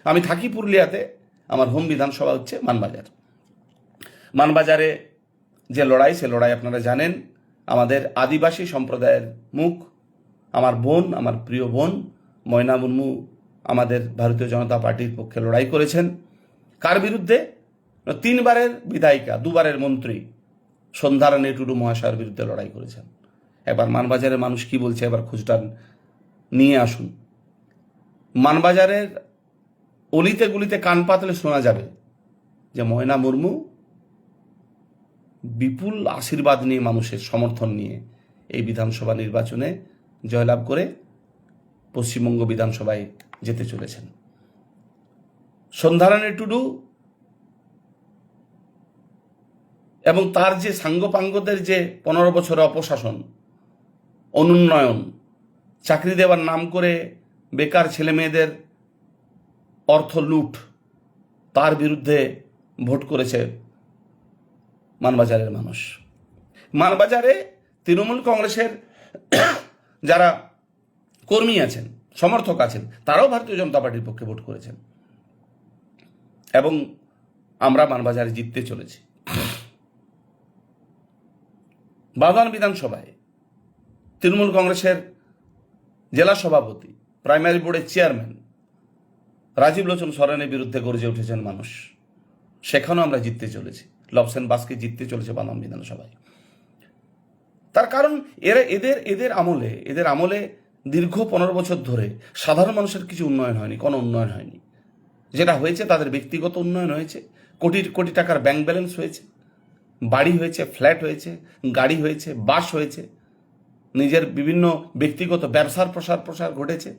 আমি থাকি পুরুলিয়াতে, আমার হোম বিধানসভা হচ্ছে মানবাজার। মানবাজারে যে লড়াই, সে লড়াই আপনারা জানেন, আমাদের আদিবাসী সম্প্রদায়ের মুখ, আমার বোন, আমার প্রিয় বোন ময়না মুর্মু আমাদের ভারতীয় জনতা পার্টির পক্ষে লড়াই করেছেন। কার বিরুদ্ধে? 3 বারের বিধায়িকা, 2 বারের মন্ত্রী সন্ধ্যারানী টুডু মহাশয়ের বিরুদ্ধে লড়াই করেছেন। এবার মানবাজারের মানুষ কি বলছে এবার খোঁজটা নিয়ে আসুন। মানবাজারের অলিতে গুলিতে কান পাতলে শোনা যাবে যে ময়না মুর্মু বিপুল আশীর্বাদ নিয়ে, মানুষের সমর্থন নিয়ে এই বিধানসভা নির্বাচনে জয়লাভ করে পশ্চিমবঙ্গ বিধানসভায় যেতে চলেছেন। সন্ধ্যারানী টুডু এবং তার যে সাঙ্গপাঙ্গদের যে 15 বছরের অপশাসন, অনুন্নয়ন, চাকরি দেওয়ার নাম করে বেকার ছেলে মেয়েদের অর্থ লুট, তার বিরুদ্ধে ভোট করেছে মানবাজারের মানুষ। মানবাজারে তৃণমূল কংগ্রেসের যারা কর্মী আছেন, সমর্থক আছেন, তারাও ভারতীয় জনতা পার্টির পক্ষে ভোট করেছেন এবং আমরা মানবাজারে জিততে চলেছি। বাগদান বিধানসভায় তৃণমূল কংগ্রেসের জেলা সভাপতি, প্রাইমারি বোর্ডের চেয়ারম্যান রাজীব লোচন সরেনের বিরুদ্ধে গর্জে উঠেছেন মানুষ। সেখানেও আমরা জিততে চলেছি। লবসেন বাসকে জিততে চলেছে বাগদান বিধানসভায়। তার কারণ এদের আমলে দীর্ঘ 15 বছর ধরে সাধারণ মানুষের কিছু উন্নয়ন হয়নি, কোনো উন্নয়ন হয়নি। যেটা হয়েছে তাদের ব্যক্তিগত উন্নয়ন হয়েছে, কোটি কোটি টাকার ব্যাংক ব্যালেন্স হয়েছে, বাড়ি হয়েছে, ফ্ল্যাট হয়েছে, গাড়ি হয়েছে, বাস হয়েছে, নিজের বিভিন্ন ব্যক্তিগত ব্যবসার প্রসার ঘটেছে।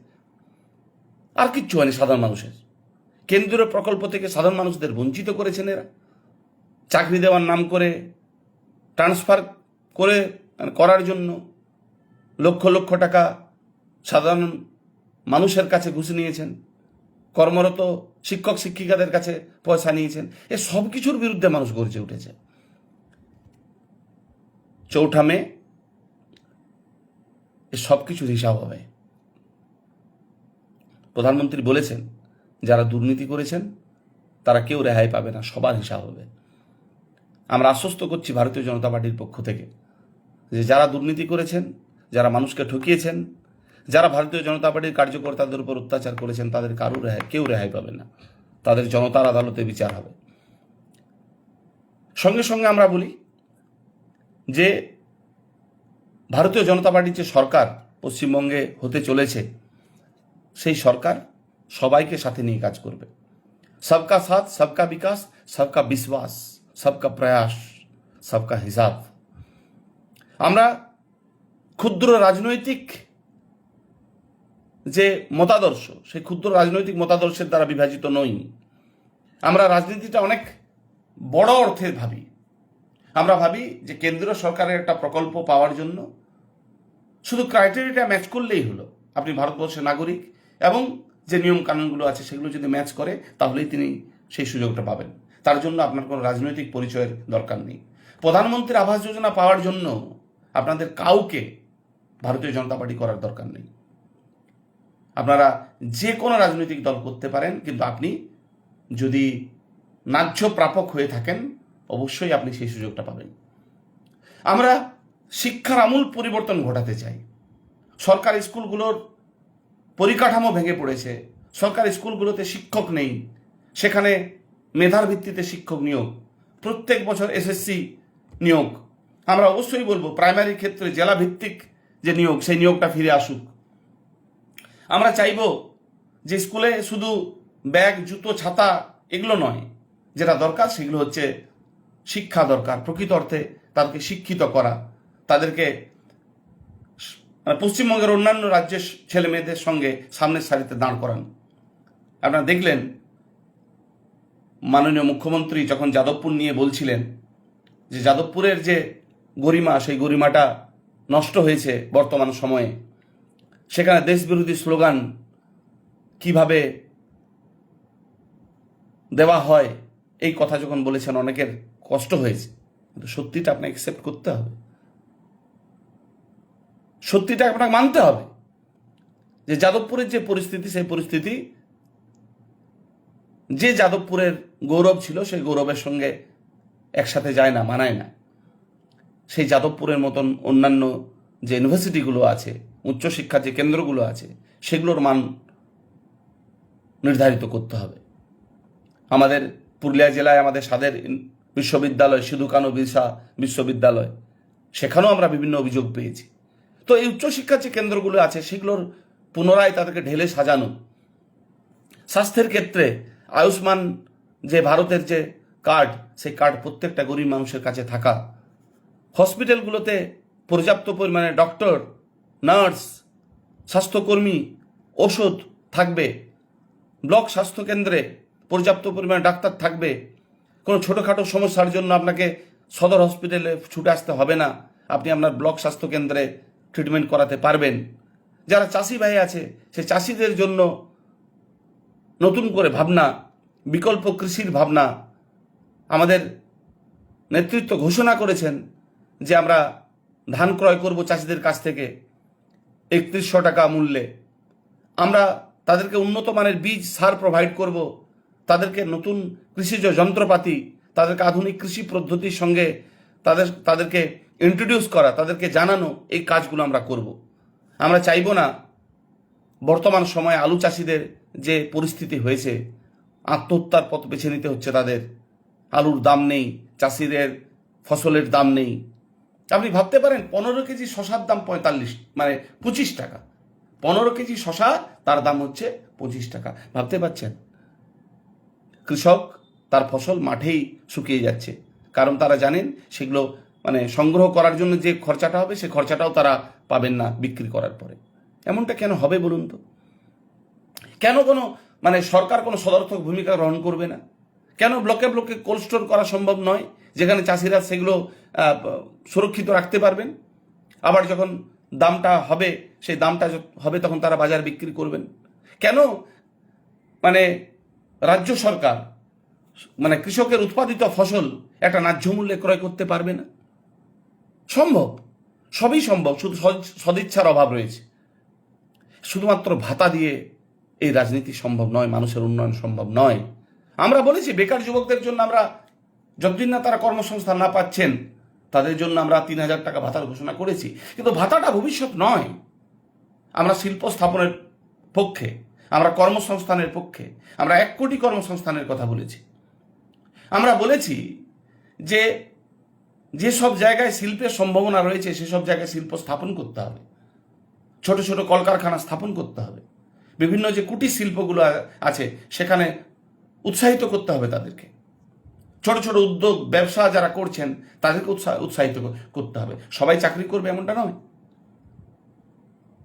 আর কিচ্ছু হয়নি সাধারণ মানুষের। কেন্দ্রীয় প্রকল্প থেকে সাধারণ মানুষদের বঞ্চিত করেছেন এরা। চাকরি দেওয়ার নাম করে ট্রান্সফার করার জন্য লক্ষ লক্ষ টাকা সাধারণ মানুষের কাছে ঘুষ নিয়েছেন। কর্মরত শিক্ষক শিক্ষিকাদের কাছে পয়সা নিয়েছেন। এ সব কিছুর বিরুদ্ধে মানুষ গর্জে উঠেছে। 4 মে এ সব কিছুর হিসাব হবে। প্রধানমন্ত্রী বলেছেন যারা দুর্নীতি করেছেন তারা কেউ রেহাই পাবে না, সবার হিসাব হবে। আমরা আশ্বস্ত করছি ভারতীয় জনতা পার্টির পক্ষ থেকে যে যারা দুর্নীতি করেছেন, যারা মানুষকে ঠকিয়েছেন, যারা ভারতীয় জনতা পার্টির কার্যকর্তাদের উপর অত্যাচার করেছেন, তাদের কেউ রেহাই পাবে না। তাদের জনতার আদালতে বিচার হবে। সঙ্গে সঙ্গে আমরা বলি যে ভারতীয় জনতা পার্টির যে সরকার পশ্চিমবঙ্গে হতে চলেছে, সেই সরকার সবাইকে সাথে নিয়ে কাজ করবে। সবকা সাথ, সবকা বিকাশ, সবকা বিশ্বাস, সবকা প্রয়াস, সবকা হিসাব। আমরা ক্ষুদ্র রাজনৈতিক যে মতাদর্শ, সেই ক্ষুদ্র রাজনৈতিক মতাদর্শের দ্বারা বিভাজিত নই। আমরা রাজনীতিটা অনেক বড় অর্থে ভাবি। আমরা ভাবি যে কেন্দ্রীয় সরকারের একটা প্রকল্প পাওয়ার জন্য শুধু ক্রাইটেরিয়াটা ম্যাচ করলেই হলো। আপনি ভারতবর্ষের নাগরিক এবং যে নিয়ম কানুনগুলো আছে সেগুলো যদি ম্যাচ করে তাহলেই তিনি সেই সুযোগটা পাবেন। তার জন্য আপনার কোনো রাজনৈতিক পরিচয়ের দরকার নেই। প্রধানমন্ত্রীর আবাস যোজনা পাওয়ার জন্য আপনাদের কাউকে ভারতীয় জনতা পার্টি করার দরকার নেই। আপনারা যে কোনো রাজনৈতিক দল করতে পারেন, কিন্তু আপনি যদি ন্যায্য প্রাপক হয়ে থাকেন অবশ্যই আপনি সেই সুযোগটা পাবেন। আমরা শিক্ষার আমূল পরিবর্তন ঘটাতে চাই। সরকারি স্কুলগুলোর পরিকাঠামো ভেঙে পড়েছে। সরকারি স্কুলগুলোতে শিক্ষক নেই, সেখানে মেধার ভিত্তিতে শিক্ষক নিয়োগ, প্রত্যেক বছর এসএসসি নিয়োগ। আমরা অবশ্যই বলবো প্রাইমারি ক্ষেত্রে জেলা ভিত্তিক যে নিয়োগ, সেই নিয়োগটা ফিরে আসুক। আমরা চাইব যে স্কুলে শুধু ব্যাগ, জুতো, ছাতা এগুলো নয়, যেটা দরকার সেগুলো হচ্ছে শিক্ষা দরকার। প্রকৃত অর্থে তাদেরকে শিক্ষিত করা, তাদেরকে পশ্চিমবঙ্গের অন্যান্য রাজ্যের ছেলে মেয়েদের সঙ্গে সামনের সারিতে দাঁড় করান। আপনারা দেখলেন মাননীয় মুখ্যমন্ত্রী যখন যাদবপুর নিয়ে বলছিলেন যে যাদবপুরের যে গরিমা, সেই গরিমাটা নষ্ট হয়েছে বর্তমান সময়ে। সেখানে দেশবিরোধী স্লোগান কিভাবে দেওয়া হয়, এই কথা যখন বলেছেন অনেকের কষ্ট হয়েছে, কিন্তু সত্যিটা আপনাকে অ্যাকসেপ্ট করতে হবে, সত্যিটা আপনাকে মানতে হবে যে যাদবপুরের যে পরিস্থিতি, সেই পরিস্থিতি যে যাদবপুরের গৌরব ছিল সেই গৌরবের সঙ্গে একসাথে যায় না, মানায় না। সেই যাদবপুরের মতন অন্যান্য যে ইউনিভার্সিটিগুলো আছে, উচ্চশিক্ষার যে কেন্দ্রগুলো আছে, সেগুলোর মান নির্ধারিত করতে হবে। আমাদের পুরুলিয়া জেলায় আমাদের স্বাদের বিশ্ববিদ্যালয়, সিধু কানু বিরসা বিশ্ববিদ্যালয়, সেখানেও আমরা বিভিন্ন অভিযোগ পেয়েছি। তো এই উচ্চশিক্ষার যে কেন্দ্রগুলো আছে সেগুলোর পুনরায় তাদেরকে ঢেলে সাজানো। স্বাস্থ্যের ক্ষেত্রে আয়ুষ্মান যে ভারতের যে কার্ড, সেই কার্ড প্রত্যেকটা গরিব মানুষের কাছে থাকা। হসপিটালগুলোতে পর্যাপ্ত পরিমাণে ডক্টর, নার্স, স্বাস্থ্যকর্মী, ওষুধ থাকবে। ব্লক স্বাস্থ্যকেন্দ্রে পর্যাপ্ত পরিমাণে ডাক্তার থাকবে। কোনো ছোটোখাটো সমস্যার জন্য আপনাকে সদর হসপিটালে ছুটে আসতে হবে না, আপনি আপনার ব্লক স্বাস্থ্যকেন্দ্রে ট্রিটমেন্ট করাতে পারবেন। যারা চাষি ভাই আছে, সেই চাষিদের জন্য নতুন করে ভাবনা, বিকল্প কৃষির ভাবনা। আমাদের নেতৃত্ব ঘোষণা করেছেন যে আমরা ধান ক্রয় করব চাষিদের কাছ থেকে 3100 টাকা মূল্যে। আমরা তাদেরকে উন্নত মানের বীজ, সার প্রোভাইড করব, তাদেরকে নতুন কৃষিজ যন্ত্রপাতি, তাদেরকে আধুনিক কৃষি পদ্ধতির সঙ্গে তাদেরকে ইন্ট্রোডিউস করা, তাদেরকে জানানো, এই কাজগুলো আমরা করব। আমরা চাইব না বর্তমান সময়ে আলু চাষিদের যে পরিস্থিতি হয়েছে, আত্মহত্যার পথ বেছে নিতে হচ্ছে তাদের। আলুর দাম নেই, চাষিদের ফসলের দাম নেই। আপনি ভাবতে পারেন 15 কেজি শশার দাম 25 টাকা। 15 কেজি শশা, তার দাম হচ্ছে 25 টাকা। ভাবতে পারছেন? কৃষক তার ফসল মাঠেই শুকিয়ে যাচ্ছে, কারণ তারা জানেন সেগুলো সংগ্রহ করার জন্য যে খরচাটা হবে, সে খরচাটাও তারা পাবেন না বিক্রি করার পরে। এমনটা কেন হবে বলুন তো? কেন কোনো সরকার কোনো সদর্থক ভূমিকা গ্রহণ করবে না? কেন ব্লকে ব্লকে কোল্ড স্টোর করা সম্ভব নয়, যেখানে চাষিরা সেগুলো সুরক্ষিত রাখতে পারবেন? আবার যখন দামটা হবে, সেই দামটা হবে তখন তারা বাজার বিক্রি করবেন। কেন রাজ্য সরকার কৃষকের উৎপাদিত ফসল একটা ন্যায্য মূল্যে ক্রয় করতে পারবে না? সম্ভব, সবই সম্ভব, শুধু সদিচ্ছার অভাব রয়েছে। শুধুমাত্র ভাতা দিয়ে এই রাজনীতি সম্ভব নয়, মানুষের উন্নয়ন সম্ভব নয়। আমরা বলেছি বেকার যুবকদের জন্য আমরা যতদিন না তারা কর্মসংস্থান না পাচ্ছেন, তাদের জন্য আমরা 3000 টাকা ভাতার ঘোষণা করেছি। কিন্তু ভাতাটা ভবিষ্যৎ নয়। আমরা শিল্প স্থাপনের পক্ষে, আমরা কর্মসংস্থানের পক্ষে। আমরা 1 কোটি কর্মসংস্থানের কথা বলেছি। আমরা বলেছি যে যেসব জায়গায় শিল্পের সম্ভাবনা রয়েছে, সেসব জায়গায় শিল্প স্থাপন করতে হবে, ছোট ছোট কলকারখানা স্থাপন করতে হবে। বিভিন্ন যে কুটির শিল্পগুলো আছে সেখানে উৎসাহিত করতে হবে তাদেরকে। ছোট ছোট উদ্যোগ, ব্যবসা যারা করছেন তাদেরকে উৎসাহিত করতে হবে। সবাই চাকরি করবে এমনটা নয়,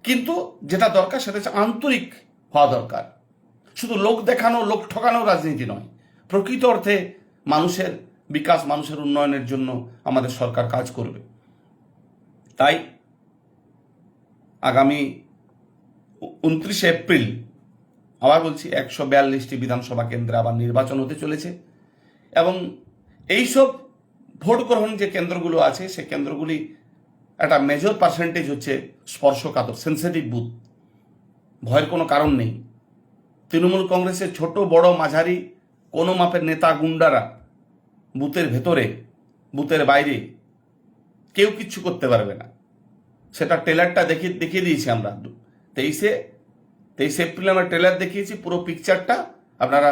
কিন্তু যেটা দরকার সেটা হচ্ছে আন্তরিক হওয়া দরকার। শুধু লোক দেখানো, লোক ঠকানো রাজনীতি নয়। প্রকৃত অর্থে মানুষের বিকাশ, মানুষের উন্নয়নের জন্য আমাদের সরকার কাজ করবে। তাই আগামী 29 এপ্রিল, আবার বলছি, 142টি বিধানসভা কেন্দ্রে আবার নির্বাচন হতে চলেছে। এবং এইসব ভোট গ্রহণ যে কেন্দ্রগুলো আছে, সে কেন্দ্রগুলি একটা মেজর পার্সেন্টেজ হচ্ছে স্পর্শকাতর, সেন্সিটিভ বুথ। ভয়ের কোনো কারণ নেই। তৃণমূল কংগ্রেসের ছোট বড় মাঝারি কোনো মাপের নেতা গুন্ডারা বুথের ভেতরে, বুথের বাইরে কেউ কিচ্ছু করতে পারবে না। সেটা ট্রেলারটা দেখিয়ে দিয়েছি আমরা 23 এপ্রিল আমরা ট্রেলার দেখিয়েছি। পুরো পিকচারটা আপনারা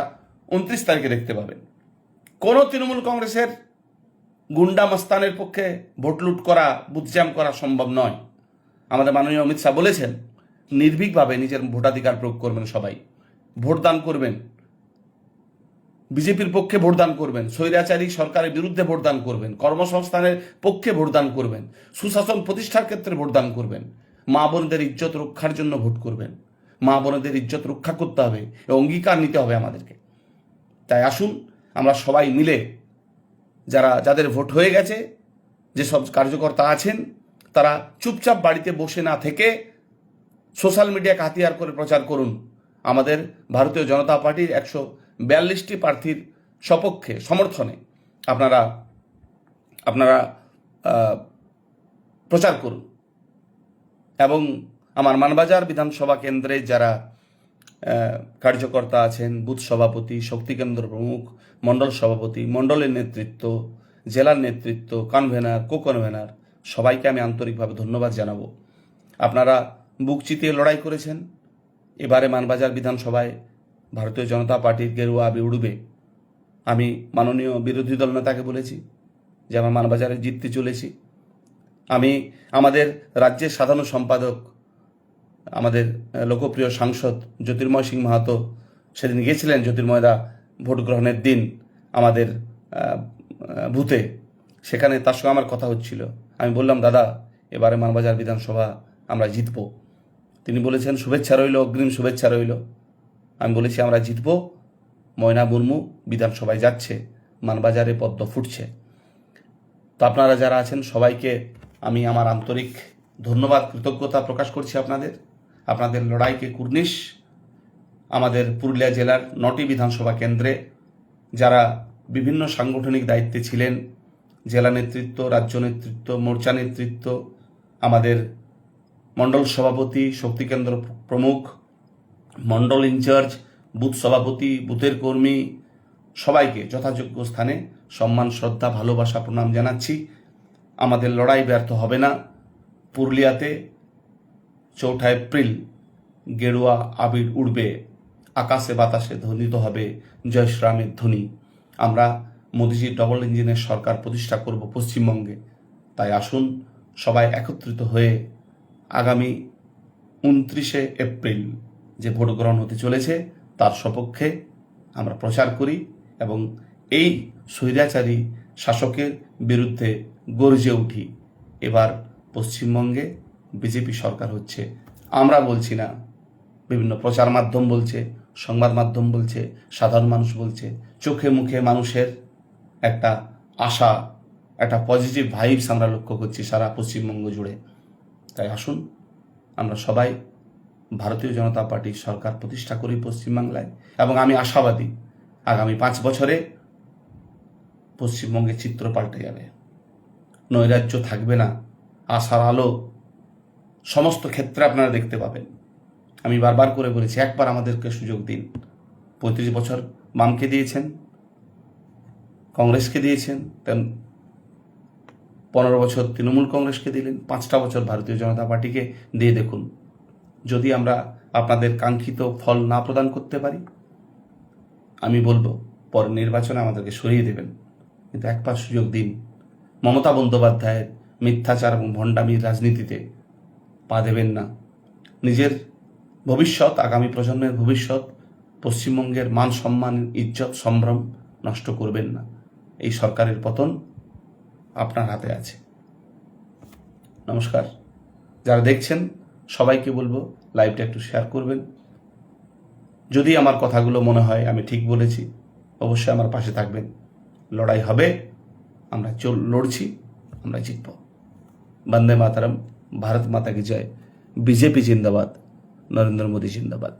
29 তারিখে দেখতে পাবেন। কোনো তৃণমূল কংগ্রেসের গুন্ডা মস্তানের পক্ষে ভোট লুট করা, বুথ জ্যাম করা সম্ভব নয়। আমাদের মাননীয় অমিত শাহ বলেছেন, নির্ভীকভাবে নিজের ভোটাধিকার প্রয়োগ করবেন, সবাই ভোটদান করবেন, বিজেপির পক্ষে ভোটদান করবেন, স্বৈরাচারী সরকারের বিরুদ্ধে ভোটদান করবেন, কর্মসংস্থানের পক্ষে ভোটদান করবেন, সুশাসন প্রতিষ্ঠার ক্ষেত্রে ভোটদান করবেন, মা বোনদের ইজ্জত রক্ষার জন্য ভোট করবেন। মা বোনদের ইজ্জত রক্ষা করতে হবে, অঙ্গীকার নিতে হবে আমাদেরকে। তাই আসুন আমরা সবাই মিলে, যাদের ভোট হয়ে গেছে, যেসব কার্যকর্তা আছেন, তারা চুপচাপ বাড়িতে বসে না থেকে সোশ্যাল মিডিয়াকে হাতিয়ার করে প্রচার করুন। আমাদের ভারতীয় জনতা পার্টির 142টি প্রার্থীর সপক্ষে, সমর্থনে আপনারা প্রচার করুন। এবং আমার মানবাজার বিধানসভা কেন্দ্রে যারা কার্যকর্তা আছেন, বুথ সভাপতি, শক্তিকেন্দ্র প্রমুখ, মণ্ডল সভাপতি, মণ্ডলের নেতৃত্ব, জেলার নেতৃত্ব, কনভেনার, কো কনভেনার, সবাইকে আমি আন্তরিকভাবে ধন্যবাদ জানাবো। আপনারা বুক চিতিয়ে লড়াই করেছেন। এবারে মানবাজার বিধানসভায় ভারতীয় জনতা পার্টির গেরুয়া আবি উড়বে। আমি মাননীয় বিরোধী দল নেতাকে বলেছি যে আমরা মানবাজারে জিততে চলেছি। আমি আমাদের রাজ্যের সাধারণ সম্পাদক, আমাদের লোকপ্রিয় সাংসদ জ্যোতির্ময় সিং মাহাতো সেদিন গিয়েছিলেন জ্যোতির্ময়দা ভোট গ্রহণের দিন আমাদের বুথে, সেখানে তার সঙ্গে আমার কথা হচ্ছিল। আমি বললাম, দাদা এবারে মানবাজার বিধানসভা আমরা জিতব। তিনি বলেছেন শুভেচ্ছা রইল, অগ্রিম শুভেচ্ছা রইল। আমি বলেছি আমরা জিতব। ময়না মুর্মু বিধানসভায় যাচ্ছে, মানবাজারে পদ্ম ফুটছে। তো আপনারা যারা আছেন সবাইকে আমি আমার আন্তরিক ধন্যবাদ, কৃতজ্ঞতা প্রকাশ করছি আপনাদের লড়াইকে কুর্নিশ। আমাদের পুরুলিয়া জেলার 9টি বিধানসভা কেন্দ্রে যারা বিভিন্ন সাংগঠনিক দায়িত্বে ছিলেন, জেলা নেতৃত্ব, রাজ্য নেতৃত্ব, মোর্চা নেতৃত্ব, আমাদের মণ্ডল সভাপতি, শক্তিকেন্দ্র প্রমুখ, মণ্ডল ইনচার্জ, বুথ সভাপতি, বুথের কর্মী, সবাইকে যথাযোগ্য স্থানে সম্মান, শ্রদ্ধা, ভালোবাসা, প্রণাম জানাচ্ছি। আমাদের লড়াই ব্যর্থ হবে না। পুরুলিয়াতে 4 এপ্রিল গেরুয়া আবির উড়বে, আকাশে বাতাসে ধ্বনিত হবে জয় শ্রীরামের ধ্বনি। আমরা মোদিজির ডবল ইঞ্জিনের সরকার প্রতিষ্ঠা করব পশ্চিমবঙ্গে। তাই আসুন সবাই একত্রিত হয়ে আগামী 29 এপ্রিল যে ভোট গ্রহণ হতে চলেছে তার সপক্ষে আমরা প্রচার করি এবং এই স্বৈরাচারী শাসকের বিরুদ্ধে গর্জে উঠি। এবার পশ্চিমবঙ্গে বিজেপি সরকার হচ্ছে, আমরা বলছি না, বিভিন্ন প্রচার মাধ্যম বলছে, সংবাদ মাধ্যম বলছে, সাধারণ মানুষ বলছে। চোখে মুখে মানুষের একটা আশা, একটা পজিটিভ ভাইবস আমরা লক্ষ্য করছি সারা পশ্চিমবঙ্গ জুড়ে। তাই আসুন আমরা সবাই ভারতীয় জনতা পার্টির সরকার প্রতিষ্ঠা করি পশ্চিমবাংলায়। এবং আমি আশাবাদী আগামী 5 বছরে পশ্চিমবঙ্গের চিত্র পাল্টে যাবে, নৈরাজ্য থাকবে না, আশার আলো সমস্ত ক্ষেত্রে আপনারা দেখতে পাবেন। আমি বারবার করে বলেছি, একবার আমাদেরকে সুযোগ দিন। 35 বছর বামকে দিয়েছেন, কংগ্রেসকে দিয়েছেন, 15 বছর তৃণমূল কংগ্রেসকে দিলেন, 5টা বছর ভারতীয় জনতা পার্টিকে দিয়ে দেখুন। যদি আমরা আপনাদের কাঙ্ক্ষিত ফল না প্রদান করতে পারি, আমি বলবো পরের নির্বাচনে আমাদেরকে সরিয়ে দেবেন। কিন্তু একবার সুযোগ দিন। মমতা বন্দ্যোপাধ্যায়ের মিথ্যাচার এবং ভণ্ডামির রাজনীতিতে পা দেবেন না। নিজের ভবিষ্যৎ, আগামী প্রজন্মের ভবিষ্যৎ, পশ্চিমবঙ্গের মান সম্মান, ইজ্জত, সম্ভ্রম নষ্ট করবেন না। এই সরকারের পতন আপনার হাতে আছে। নমস্কার। যারা দেখছেন সবাইকে বলবো লাইভটা একটু শেয়ার করবেন। যদি আমার কথাগুলো মনে হয় আমি ঠিক বলেছি, অবশ্যই আমার পাশে থাকবেন। লড়াই হবে, আমরা লড়ছি, আমরা জিতব। বন্দে মাতরম, ভারত মাতা কি জয়, বিজেপি জিন্দাবাদ, নরেন্দ্র মোদী জিন্দাবাদ।